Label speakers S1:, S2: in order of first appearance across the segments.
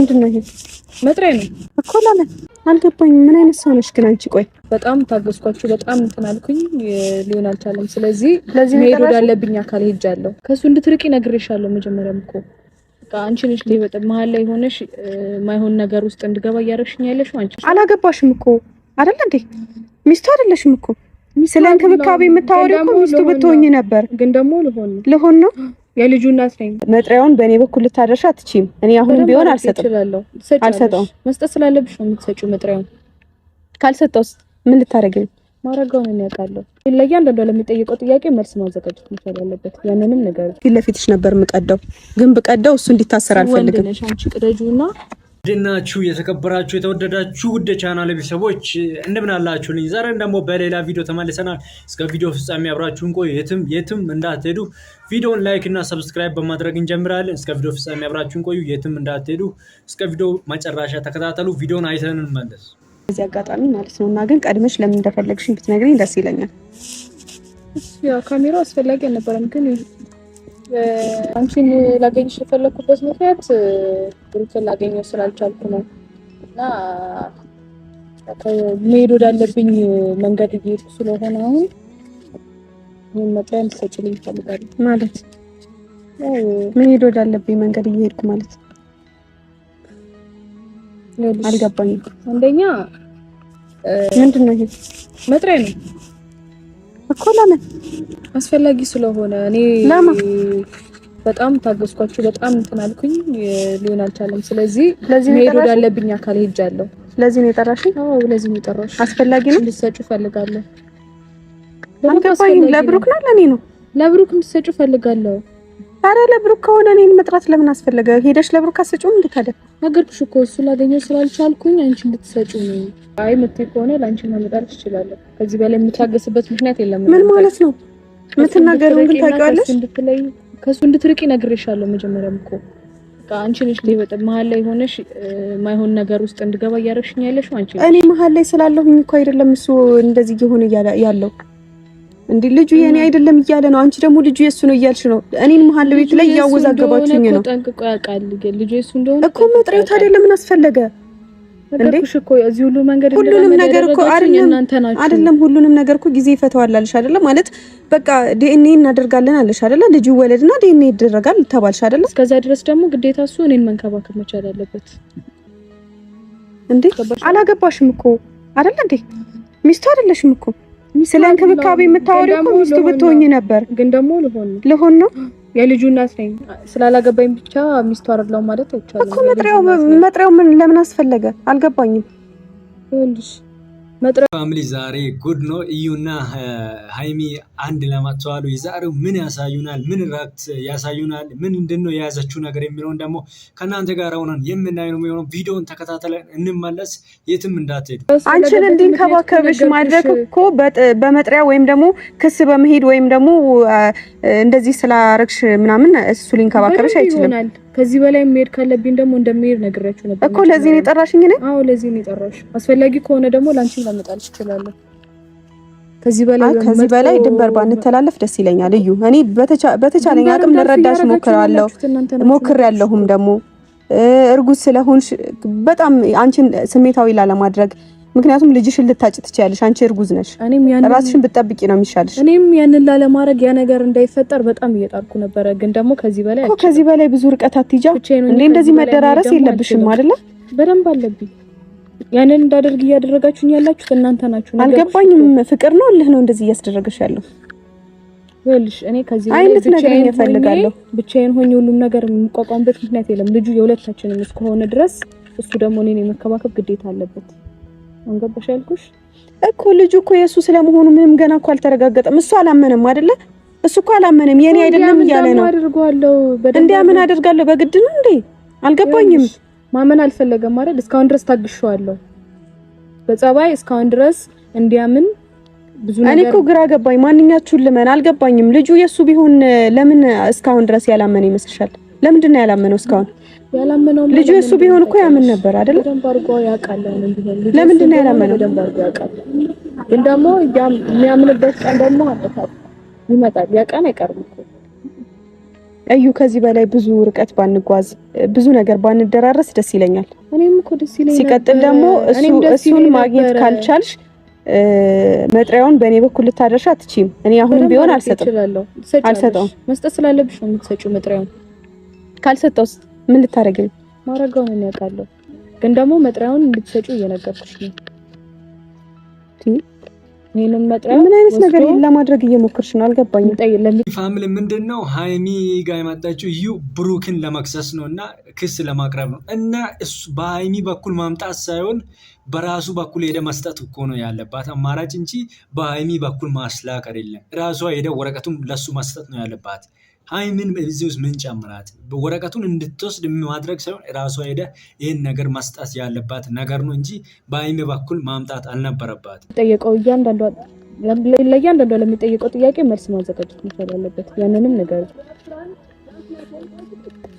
S1: ምንድነው ይሄ?
S2: መጥሪያ ነው
S1: እኮ ለምን አልገባኝም። ምን አይነት ሰው ነሽ ግን አንቺ? ቆይ
S2: በጣም ታገስኳችሁ፣ በጣም እንትን አልኩኝ፣ ሊሆን አልቻለም። ስለዚህ መሄድ ወዳለብኝ አካል ሄጃለሁ። ከሱ እንድትርቂ ነግሬሻለሁ። መጀመሪያም እኮ በቃ አንቺ ነሽ ለይወጥ መሀል ላይ ሆነሽ ማይሆን ነገር ውስጥ እንድገባ እያረሽኝ ያለሽው አንቺ።
S1: አላገባሽም እኮ አይደል እንዴ? ሚስቱ አይደለሽም እኮ። ስለ እንክብካቤ የምታወሪው እኮ ሚስቱ ብትሆኚ ነበር።
S2: ግን ደግሞ
S1: ልሆን ነው
S2: የልጁ እናት ነኝ።
S1: መጥሪያውን በእኔ በኩል ልታደርሻ አትችይም። እኔ አሁንም ቢሆን አልሰጠውም።
S2: መስጠት ስላለብሽ ነው የምትሰጪው መጥሪያውን።
S1: ካልሰጠውስ ምን ልታረጊ ነው?
S2: ማረጋውን እኔ ያውቃለሁ። ለእያንዳንዱ ለሚጠይቀው ጥያቄ መልስ ማዘጋጀት መቻል አለበት። ያንንም ነገር
S1: ፊት ለፊትሽ ነበር የምቀደው፣ ግን ብቀደው እሱ እንዲታሰር አልፈልግም።
S2: ወንድነሽ አንቺ ቅደጁና
S3: ድናችሁ የተከበራችሁ የተወደዳችሁ ውድ ቻናል ቤተሰቦች እንደምን አላችሁልኝ? ዛሬም ደግሞ በሌላ ቪዲዮ ተመልሰናል። እስከ ቪዲዮ ፍጻሜ አብራችሁን ቆዩ። የትም እንዳትሄዱ። ቪዲዮውን ላይክ እና ሰብስክራይብ በማድረግ እንጀምራለን። እስከ ቪዲዮ ፍጻሜ አብራችሁን ቆዩ። የትም እንዳትሄዱ። እስከ ቪዲዮ መጨረሻ ተከታተሉ። ቪዲዮውን አይተን እንመለስ።
S1: እዚህ አጋጣሚ ማለት ነውና ግን ቀድመሽ ለምን እንደፈለግሽኝ ብትነግሪኝ ደስ ይለኛል።
S2: ያ ካሜራው አስፈላጊ አልነበረም፣ ግን አንቺን ላገኝሽ የፈለኩበት ምክንያት ብሩክን ላገኘው ስላልቻልኩ ነው እና መሄድ ወዳለብኝ መንገድ እየሄድኩ ስለሆነ አሁን ምን መጥሪያ እንድትሰጪልኝ እፈልጋለሁ።
S1: ማለት መሄድ ወዳለብኝ መንገድ እየሄድኩ ማለት አልገባኝም።
S2: አንደኛ
S1: ምንድነው ይሄ?
S2: መጥሪያ ነው
S1: እኮ ለምን
S2: አስፈላጊ ስለሆነ እኔ በጣም ታገስኳችሁ፣ በጣም እንትን አልኩኝ፣ ሊሆን አልቻለም። ስለዚህ መሄድ ወዳለብኝ አካል ሄጃለሁ።
S1: ስለዚህ ነው የጠራሽኝ?
S2: አዎ ለዚህ ነው የጠራሽ።
S1: አስፈላጊ ነው
S2: እንድትሰጪው ፈልጋለሁ።
S1: አልገባኝም። ለብሩክ ነው ለኔ ነው?
S2: ለብሩክ እንድትሰጪው ፈልጋለሁ።
S1: አረ ለብሩክ ከሆነ እኔን መጥራት ለምን አስፈለገ? ሄደሽ ለብሩክ አስሰጪው እንዴ ታዲያ?
S2: ነገርኩሽ እኮ እሱ ላገኘው ስላልቻልኩኝ አንቺ እንድትሰጪው ነው። አይ መጥተይ ከሆነ ላንቺ ማመጣልሽ ይችላል። ከዚህ በላይ የምታገስበት ምክንያት የለም።
S1: ምን ማለት ነው? የምትናገረው ግን ታውቂዋለሽ?
S2: ከሱ እንድትርቂ ነግሬሻለሁ። መጀመሪያም እኮ በቃ አንቺ ነሽ ለይወጥ መሀል ላይ ሆነሽ ማይሆን ነገር ውስጥ እንድገባ እያረሽኝ ያለሽው አንቺ።
S1: እኔ መሀል ላይ ስላለሁኝ እኮ አይደለም እሱ እንደዚህ እየሆነ ያለው እንዴ። ልጁ የኔ አይደለም እያለ ነው። አንቺ ደግሞ ልጁ የሱ ነው እያልሽ ነው። እኔን መሀል ቤት ላይ ያወዛገባችሁኝ ነው።
S2: ጠንቅቆ ያውቃል ልጁ የሱ እንደሆነ
S1: እኮ መጥሪያው ታዲያ ለምን አስፈለገ እንዴ?
S2: እኮ እዚህ ሁሉ መንገድ
S1: ሁሉንም ነገር እኮ አይደለም ሁሉንም ነገር እኮ ጊዜ ይፈታዋል አለሽ አይደለ? ማለት በቃ ዲኤንኤ እናደርጋለን አለሽ አይደለ? ልጁ ወለድና ዲኤንኤ ይደረጋል ተባልሽ አይደለ?
S2: እስከዛ ድረስ ደግሞ ግዴታ እሱ እኔን መንከባከብ መቻል አለበት
S1: እንዴ። አላገባሽም እኮ አይደለ እንዴ? ሚስቱ አይደለሽም እኮ። ስለ እንክብካቤ የምታወሪው እኮ ሚስቱ ብትሆኚ ነበር።
S2: ግን ደግሞ
S1: ልሆን ነው
S2: የልጁ እናት ነኝ። ስላላገባኝ ብቻ ሚስቱ አይደለም ማለት አይቻልም
S1: እኮ። መጥሪያው ምን ለምን አስፈለገ? አልገባኝም።
S2: ይኸውልሽ መጥሪያው
S3: ፋሚሊ ዛሬ ጉድ ነው። እዩና ሃይሚ አንድ ለማጥቷሉ። የዛሬው ምን ያሳዩናል? ምን ራክት ያሳዩናል? ምንድነው የያዘችው ነገር የሚለውን ደግሞ ከናንተ ጋር ሆነን የምናየው ነው የሚሆነው። ቪዲዮን ተከታተለን እንመለስ። የትም እንዳትሄዱ።
S1: አንቺን እንዲንከባከብሽ ማድረግ እኮ በመጥሪያ ወይም ደግሞ ክስ በመሄድ ወይም ደግሞ እንደዚህ ስላረግሽ ምናምን እሱ ሊንከባከብሽ አይችልም።
S2: ከዚህ በላይ መሄድ ካለብኝ ደግሞ እንደምሄድ ነግራችሁ ነበር
S1: እኮ። ለዚህ ነው የጠራሽኝ ነኝ?
S2: አዎ ለዚህ ነው የጠራሽ። አስፈላጊ ከሆነ ደግሞ ላንቺ ላመጣልሽ ይችላል። ከዚህ በላይ ድንበር ባንተላለፍ ደስ ይለኛል። እዩ እኔ በተቻለኝ አቅም ልረዳሽ ሞክሬያለሁም ደግሞ እርጉዝ ስለሆንሽ በጣም አንቺን ስሜታዊ ላለማድረግ። ምክንያቱም ልጅሽን ልታጭ ትችያለሽ። አንቺ እርጉዝ ነሽ። ራስሽን ብትጠብቂ ነው የሚሻልሽ። እኔም ያንን ላለማድረግ ያ ነገር እንዳይፈጠር በጣም እየጣርኩ ነበረ። ግን ደግሞ
S1: ከዚህ በላይ ብዙ ርቀት አትይጃ እንዴ። እንደዚህ መደራረስ የለብሽም አይደለ?
S2: በደንብ አለብኝ። ያንን እንዳደርግ እያደረጋችሁኝ ያላችሁት እናንተ ናችሁ።
S1: አልገባኝም። ፍቅር ነው እልህ ነው እንደዚህ እያስደረገሽ ያለው?
S2: ወልሽ እኔ ከዚህ በላይ
S1: ብቻዬን እፈልጋለሁ።
S2: ብቻዬን ሆኜ ሁሉም ነገር የምቋቋምበት ምክንያት የለም። ልጁ የሁለታችንም እስከሆነ ድረስ እሱ ደግሞ እኔን የመከባከብ ግዴታ አለበት። አንገባሽ ያልኩሽ
S1: እኮ። ልጁ እኮ የሱ ስለመሆኑ ምንም ገና እኮ አልተረጋገጠም። እሱ አላመነም አይደለ? እሱ እኮ አላመነም። የኔ አይደለም እያለ ነው። እንዲያምን አደርጋለሁ በግድ ነው እንዴ? አልገባኝም።
S2: ማመን አልፈለገም አይደል? እስካሁን ድረስ ታግሼዋለሁ በጸባይ እስካሁን ድረስ እንዲያምን ብዙ ነገር። እኔ እኮ ግራ ገባኝ። ማንኛችሁን ልመን አልገባኝም። ልጁ የሱ ቢሆን ለምን እስካሁን ድረስ ያላመነ ይመስልሻል? ለምንድን ነው ያላመነው እስካሁን? ያላመነው
S1: ልጁ የሱ ቢሆን እኮ ያምን ነበር አይደል?
S2: ደንብ አድርጎ ያውቃል።
S1: ለምንድን ነው ያላመነው?
S2: ደንብ አድርጎ ያውቃል። ግን ደግሞ የሚያምንበት ቀን ደግሞ ይመጣል። ያ ቀን አይቀርም እኮ
S1: እዩ ከዚህ በላይ ብዙ ርቀት ባንጓዝ ብዙ ነገር ባንደራረስ ደስ ይለኛል።
S2: እኔም እኮ ደስ ይለኛል።
S1: ሲቀጥል ደግሞ እሱን ማግኘት ካልቻልሽ መጥሪያውን በእኔ በኩል ልታደርሻ አትችይም። እኔ አሁንም ቢሆን አልሰጠውም።
S2: መስጠት ስላለብሽ ነው የምትሰጪው። መጥሪያውን
S1: ካልሰጠውስ ምን ልታረጊ ነው?
S2: ማረጋው ነው ያውቃለሁ፣ ግን ደግሞ መጥሪያውን እንድትሰጪው እየነገርኩሽ ነው። ይሄንን መጥሪያ
S1: ምን አይነት ነገር ለማድረግ እየሞከርሽ ነው? አልገባኝም።
S3: ፋሚሊ ምንድነው ሃይሚ ጋር የመጣችው ብሩክን ለመክሰስ ነው እና ክስ ለማቅረብ ነው እና እሱ በሃይሚ በኩል ማምጣት ሳይሆን በራሱ በኩል ሄደ መስጠት እኮ ነው ያለባት አማራጭ እንጂ በሃይሚ በኩል ማስላክ አይደለም። ራሷ ሄደ ወረቀቱን ለሱ መስጠት ነው ያለባት። ሃይሚን በዚህ ውስጥ ምን ጨምራት ወረቀቱን እንድትወስድ ማድረግ ሳይሆን ራሷ ሄደ ይሄን ነገር መስጠት ያለባት ነገር ነው እንጂ በሃይሚ በኩል ማምጣት አልነበረባት።
S2: ጠየቀው ለእያንዳንዱ ለሚጠየቀው ጥያቄ መልስ ማዘጋጀት መቻል አለበት። ያንንም ነገር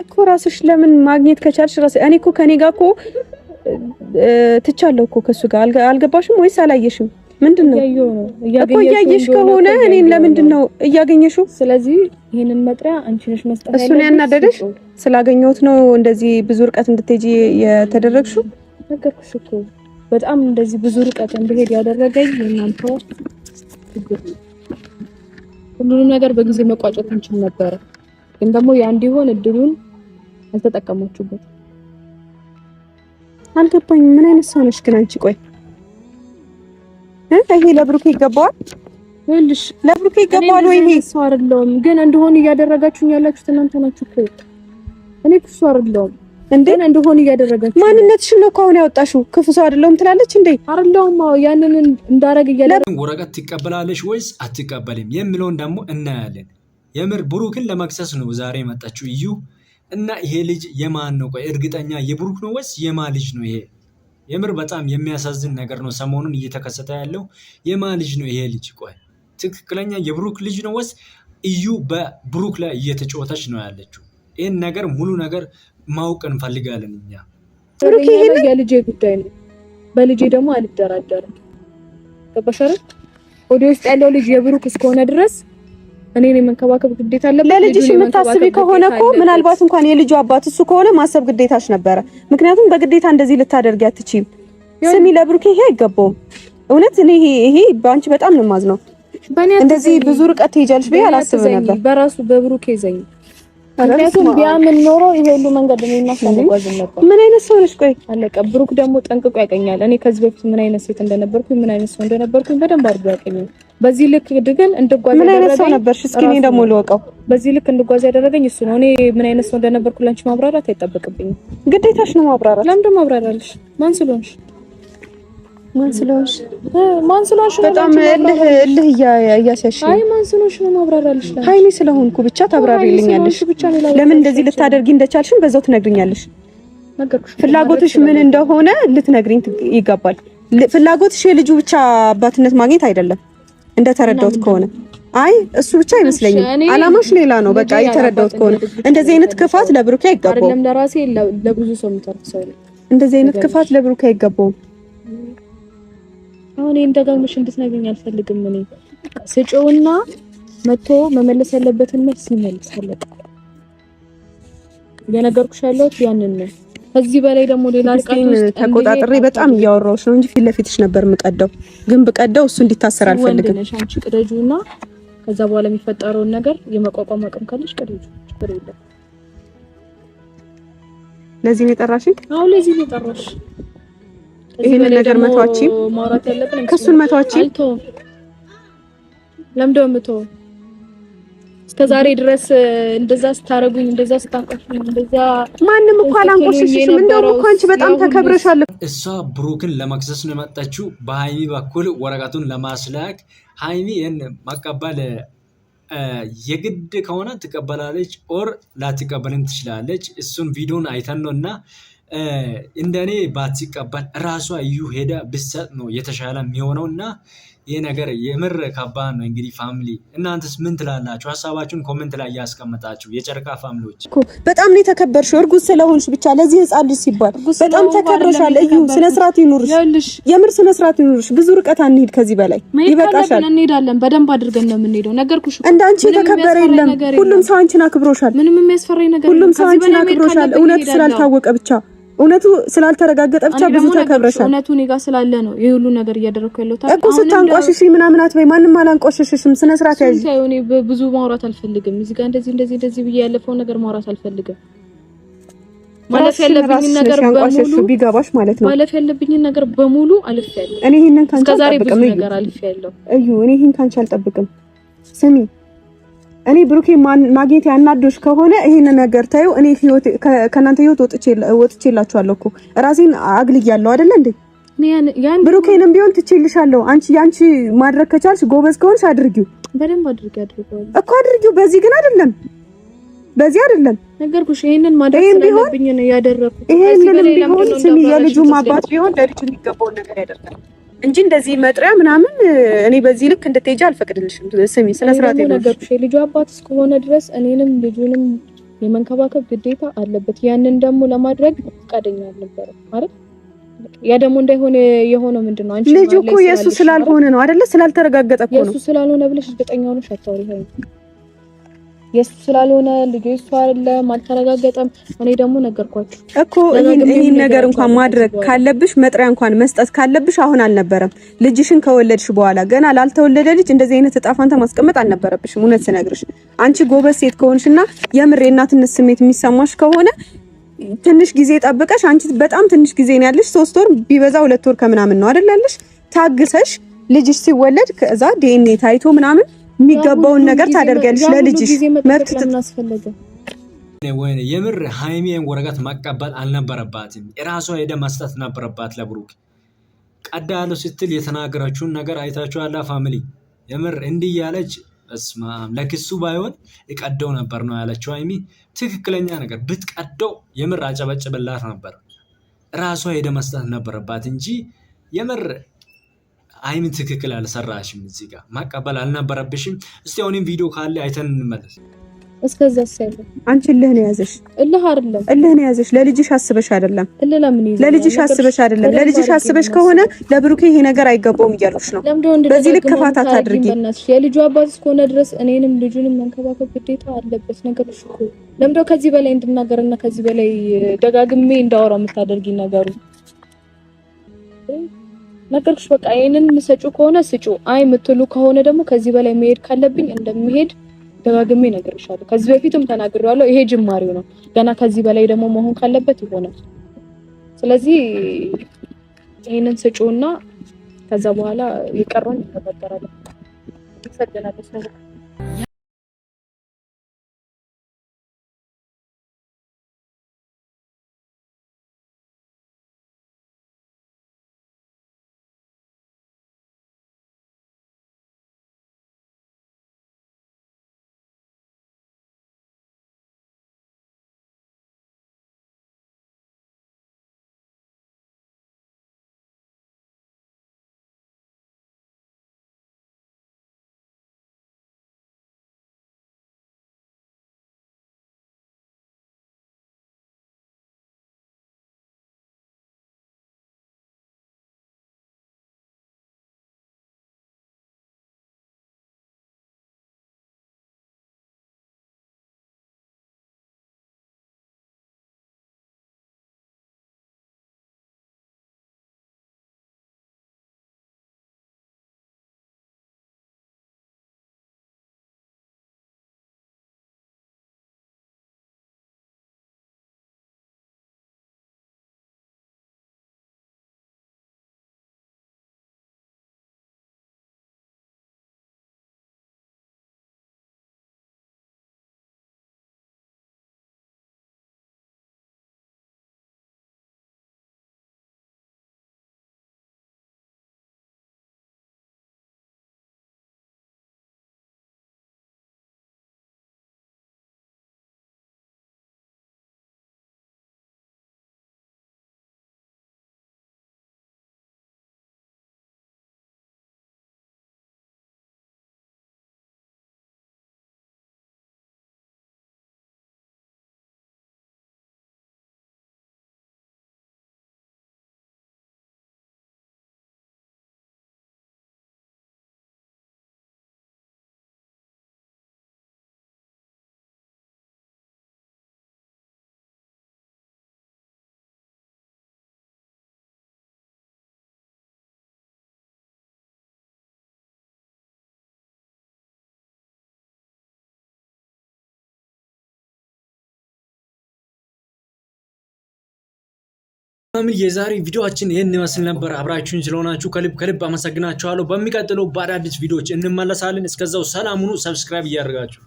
S1: እኮ ራስሽ ለምን ማግኘት ከቻልሽ ራስሽ እኔ እኮ ከኔ ጋር እኮ ትቻለሁ እኮ ከሱ ጋር አልገባሽም ወይስ አላየሽም? ምንድነው እኮ እያየሽ ከሆነ እኔን ለምንድነው እያገኘሽው?
S2: ስለዚህ ይሄንን መጥሪያ አንቺ ነሽ መስጠት ያለብሽ።
S1: እሱን ያናደደሽ ስላገኘሁት ነው እንደዚህ ብዙ ርቀት እንድትሄጂ የተደረግሽው?
S2: ነገርኩሽ እኮ በጣም እንደዚህ ብዙ ርቀት እንድሄድ ያደረገኝ እናንተ ሁሉንም ነገር በጊዜ መቋጨት እንችል ነበር፣ ግን ደግሞ ያ እንዲሆን እድሉን አልተጠቀማችሁበት።
S1: አልገባኝም። ምን አይነት ሰው ነሽ ግን አንቺ? ቆይ ይሄ ለብሩክ ይገባዋል?
S2: ወልሽ
S1: ለብሩክ ይገባዋል ወይ? ይሄ
S2: ሰው አይደለም ግን እንደሆነ እያደረጋችሁኝ ያላችሁት እናንተ ናችሁ እኮ። እኔ ክፉ ሰው አይደለም እንዴ? እንደሆነ እያደረጋችሁ
S1: ማንነትሽን ነው ከሆነ ያወጣሽው። ክፉ ሰው አይደለም ትላለች እንዴ?
S2: አይደለም። ያንን እንዳረግ እያደረገ
S3: ወረቀት ትቀበላለሽ ወይስ አትቀበልም የሚለውን ደግሞ እናያለን። የምር ብሩክን ለመክሰስ ነው ዛሬ መጣችሁ እዩ እና ይሄ ልጅ የማን ነው? ቆይ እርግጠኛ የብሩክ ነው ወይስ የማን ልጅ ነው ይሄ? የምር በጣም የሚያሳዝን ነገር ነው ሰሞኑን እየተከሰተ ያለው። የማን ልጅ ነው ይሄ ልጅ? ቆይ ትክክለኛ የብሩክ ልጅ ነው ወይስ እዩ በብሩክ ላይ እየተጫወተች ነው ያለችው? ይሄን ነገር ሙሉ ነገር ማወቅ እንፈልጋለን እኛ።
S2: ብሩክ ይሄ የልጄ ጉዳይ ነው፣ በልጄ ደግሞ አልደራደርም። ገባሽ አይደል? ወደ ውስጥ ያለው ልጅ የብሩክ እስከሆነ ድረስ እኔ ነኝ መንከባከብ ግዴታ አለበት።
S1: ለልጅሽ የምታስቢ ከሆነ እኮ ምናልባት እንኳን የልጁ አባት እሱ ከሆነ ማሰብ ግዴታሽ ነበረ። ምክንያቱም በግዴታ እንደዚህ ልታደርጊ አትችይም። ስሚ ለብሩክ ይሄ አይገባውም። እውነት እኔ ይሄ በአንቺ በጣም ነው የማዝነው። እንደዚህ ብዙ ርቀት ትሄጃለሽ ብዬ አላስብም ነበር።
S2: በራሱ በብሩክ ይዘኝ ምክንያቱም ቢያምን ኖሮ ይሄ ሁሉ መንገድ ነው እናስተጓዝ ነበር።
S1: ምን አይነት ሰው ነሽ? ቆይ
S2: አለቀ። ብሩክ ደግሞ ጠንቅቆ ያቀኛል። እኔ ከዚህ በፊት ምን አይነት ሴት እንደነበርኩኝ ምን አይነት ሰው እንደነበርኩኝ በደንብ አድርጎ ያቀኛል። በዚህ ልክ ግን እንድጓዝ
S1: ምን አይነት ሰው ነበርሽ? እስኪ እኔ ደግሞ ልወቀው።
S2: በዚህ ልክ እንድጓዝ ያደረገኝ እሱ ነው። እኔ ምን አይነት ሰው እንደነበርኩ ላንቺ ማብራራት አይጠበቅብኝም።
S1: ግዴታሽ ነው ማብራራት።
S2: ለምን ደግሞ ማብራራልሽ? ማን ስለሆንሽ
S1: በጣም እልህ እያሰሽ።
S2: አይ ማን ስለሆንሽ ነው ማብራራልሽ?
S1: ሃይሚ ስለሆንኩ ብቻ ታብራሪልኛለሽ። ለምን እንደዚህ ልታደርጊ እንደቻልሽን በዛው ትነግሪኛለሽ። ፍላጎትሽ ምን እንደሆነ ልትነግሪኝ ይገባል። ፍላጎትሽ የልጁ ብቻ አባትነት ማግኘት አይደለም እንደተረዳሁት ከሆነ። አይ እሱ ብቻ አይመስለኝም። አላማሽ ሌላ ነው። በቃ የተረዳሁት ከሆነ እንደዚህ አይነት ክፋት ለብሩክ አይገባውም።
S2: አይደለም ለራሴ ለብዙ ሰው የምታርፍ ሰው ነው።
S1: እንደዚህ አይነት ክፋት ለብሩክ አይገባውም።
S2: አሁን እንደጋግመሽ እንድትነግሪኝ አልፈልግም። እኔ ስጪውና መቶ መመለስ ያለበትን መልስ ይመልሳል። የነገርኩሽ ያለሁት ያንን ነው። ከዚህ በላይ ደግሞ ሌላ
S1: ተቆጣጥሬ በጣም እያወራሁሽ ነው እንጂ ፊት ለፊትሽ ነበር የምቀደው። ግን ብቀደው እሱ እንዲታሰር አልፈልግም።
S2: ወንድነሽ አንቺ ቅደጁና ከዛ በኋላ የሚፈጠረውን ነገር የመቋቋም አቅም ካለሽ ቅደጁ። ችግር የለም።
S1: ለዚህ ነው የጠራሽኝ?
S2: አዎ ለዚህ ነው የጠራሽ።
S1: ይሄን ነገር መተዋቺም
S2: ማውራት ያለብን
S1: ከሱን መተዋቺም
S2: ለምደው ምተው እስከዛሬ ድረስ እንደዛ ስታረጉኝ እንደዛ ስታቆሽኝ እንደዛ
S1: ማንንም እኮ አላንቆሽሽም። እንደውም እኮ አንቺ በጣም ተከብረሻል።
S3: እሷ ብሩክን ለመክሰስ ነው የመጣችው በሃይሚ በኩል ወረቀቱን ለማስላክ። ሃይሚ ይሄን ማቀበል የግድ ከሆነ ትቀበላለች ኦር ላትቀበልም ትችላለች። እሱን ቪዲዮን አይተን ነውና እንደኔ ባትቀበል ራሷ እዩ ሄዳ ብሰጥ ነው የተሻለ የሚሆነውና ይሄ ነገር የምር ከባድ ነው። እንግዲህ ፋሚሊ እናንተስ ምን ትላላችሁ? ሀሳባችሁን ኮሜንት ላይ ያስቀምጣችሁ። የጨረቃ ፋሚሊዎች
S1: በጣም ነው የተከበርሽው እርጉዝ ስለሆንሽ ብቻ ለዚህ ህፃን ልጅ ሲባል በጣም ተከብረሻል። እዩ ስነ ስርዓት ይኑርሽ፣ የምር ስነ ስርዓት ይኑርሽ። ብዙ ርቀት አንሄድ ከዚህ በላይ ይበቃሻል።
S2: እንሄዳለን፣ በደንብ አድርገን ነው የምንሄደው። ነገርኩሽ
S1: እንዳንቺ የተከበረ የለም። ሁሉም ሰው አንቺን አክብሮሻል።
S2: ምንም የሚያስፈራኝ ነገር
S1: ሁሉም ሰው አንቺን አክብሮሻል። እውነት ስላልታወቀ ብቻ እውነቱ ስላልተረጋገጠ ብቻ ብዙ ተከብረሻል።
S2: እውነቱ እኔ ጋር ስላለ ነው ይሄ ሁሉ ነገር እያደረኩ ያለው።
S1: እኮ ስታንቋሽሽ ምናምን አትበይ። ማንንም አላንቋሽሽም። ስነ ስርዓት ያዥ።
S2: እኔ ብዙ ማውራት አልፈልግም። እዚህ ጋር እንደዚህ ብዬ ያለፈው ነገር ማውራት አልፈልግም። ማለፍ ያለብኝ ነገር በሙሉ
S1: ቢገባሽ ማለት ነው።
S2: ማለፍ ያለብኝ ነገር በሙሉ አልፌያለሁ።
S1: እኔ ይሄንን ካንቺ አልጠብቅም።
S2: ነገር አልፌያለሁ።
S1: እዩ እኔ ይሄን ካንቺ አልጠብቅም። ስሚ እኔ ብሩኬ ማግኘት ያናዶሽ ከሆነ ይሄን ነገር ታዩ። እኔ ህይወት ከናንተ ህይወት ወጥቼላችኋለሁ እኮ ራሴን አግልያለሁ አይደል እንዴ? ብሩኬንም ቢሆን ትቼልሻለሁ። አንቺ ማድረግ ከቻልሽ ጎበዝ ከሆንሽ አድርጊው።
S2: በደንብ አድርጊው
S1: እኮ አድርጊው። በዚህ ግን አይደለም፣ በዚህ አይደለም
S2: ነገርኩሽ። ይሄንን ማድረግ ስለሌለብኝ ነው ያደረኩት።
S1: ይሄንን ቢሆን ስሚ የልጁ አባት ቢሆን ለልጁ የሚገባውን ነገር ያደርጋል እንጂ እንደዚህ መጥሪያ ምናምን እኔ በዚህ ልክ እንድትሄጂ አልፈቅድልሽም። ስሚ ስነ ስርዓት
S2: ነገርኩሽ። የልጁ አባት እስከሆነ ድረስ እኔንም ልጁንም የመንከባከብ ግዴታ አለበት። ያንን ደግሞ ለማድረግ ፈቃደኛ አልነበረም ማለት ያ ደግሞ እንዳይሆን የሆነው ምንድነው? አንቺ
S1: ልጁ እኮ የሱ ስላልሆነ ነው አይደለ? ስላልተረጋገጠ እኮ ነው።
S2: የሱ ስላልሆነ ብለሽ እርግጠኛ ሆነሽ አታውሪ። የሱ ስላልሆነ ልጁ እሱ አይደለም፣ አልተረጋገጠም። እኔ ደግሞ ነገርኳችሁ
S1: እኮ ይሄን ነገር እንኳን ማድረግ ካለብሽ መጥሪያ እንኳን መስጠት ካለብሽ አሁን አልነበረም። ልጅሽን ከወለድሽ በኋላ ገና ላልተወለደ ልጅ እንደዚህ አይነት እጣ ፋንታ ማስቀመጥ አልነበረብሽም። እውነት ስነግርሽ አንቺ ጎበዝ ሴት ከሆንሽና የምር የእናትነት ስሜት የሚሰማሽ ከሆነ ትንሽ ጊዜ ጠብቀሽ፣ አንቺ በጣም ትንሽ ጊዜ ነው ያለሽ፣ 3 ወር ቢበዛ 2 ወር ከምናምን ነው አይደል ያለሽ። ታግሰሽ ልጅሽ ሲወለድ ከዛ ዲኤንኤ ታይቶ ምናምን የሚገባውን ነገር ታደርጋለሽ። ለልጅሽ መብት ተናስፈልገ
S3: ወይ የምር ሃይሚን ወረቀት ማቀበል አልነበረባትም። የራሷ ሄደ መስጠት ነበረባት ለብሩክ። ቀዳ ያለው ስትል የተናገረችውን ነገር አይታችኋል ፋሚሊ። የምር እንዲህ ያለች እስማም ለክሱ ባይሆን ይቀደው ነበር ነው ያለችው ሃይሚ። ትክክለኛ ነገር ብትቀደው የምር አጨበጭበላት ነበር። ራሷ ሄደ መስጠት ነበረባት እንጂ የምር ሃይሚ ትክክል አልሰራሽም። እዚህ ጋር ማቀበል አልነበረብሽም። እስቲ አሁንም ቪዲዮ ካለ አይተን እንመለስ።
S2: እስከዛስ አይደለም
S1: አንቺ እልህ ነው ያዘሽ።
S2: እልህ አይደለም
S1: እልህ ነው ያዘሽ። ለልጅሽ አስበሽ አይደለም።
S2: እልህ ለምን ይዘሽ?
S1: ለልጅሽ አስበሽ አይደለም። ለልጅሽ አስበሽ ከሆነ ለብሩኬ ይሄ ነገር አይገባውም እያልኩሽ ነው። በዚህ ልክ ከፋታት አድርጊ።
S2: የልጁ አባት እስከሆነ ድረስ እኔንም ልጁንም መንከባከብ ግዴታ አለበት። ነገርሽ እኮ ለምንድነው ከዚህ በላይ እንድናገርና ከዚህ በላይ ደጋግሜ እንዳወራ የምታደርጊ ነገሩ? ነገርሽ በቃ ይሄንን ምሰጩ ከሆነ ስጩ፣ አይ የምትሉ ከሆነ ደግሞ ከዚህ በላይ መሄድ ካለብኝ እንደምሄድ ደጋግሜ ነገርሻለሁ። ከዚህ በፊትም ተናግሬዋለሁ። ይሄ ጅማሬው ነው። ገና ከዚህ በላይ ደግሞ መሆን ካለበት ይሆናል። ስለዚህ ይሄንን ስጩና ከዛ በኋላ ይቀርም ተፈጠራለ ይፈደናል።
S3: ፋሚሊ የዛሬ ቪዲዮአችን ይህን ይመስል ነበር። አብራችሁን ስለሆናችሁ ከልብ አመሰግናችኋለሁ። በሚቀጥለው በአዳዲስ ቪዲዮዎች እንመለሳለን። እስከዛው ሰላም ሁኑ። ሰብስክራይብ እያደረጋችሁ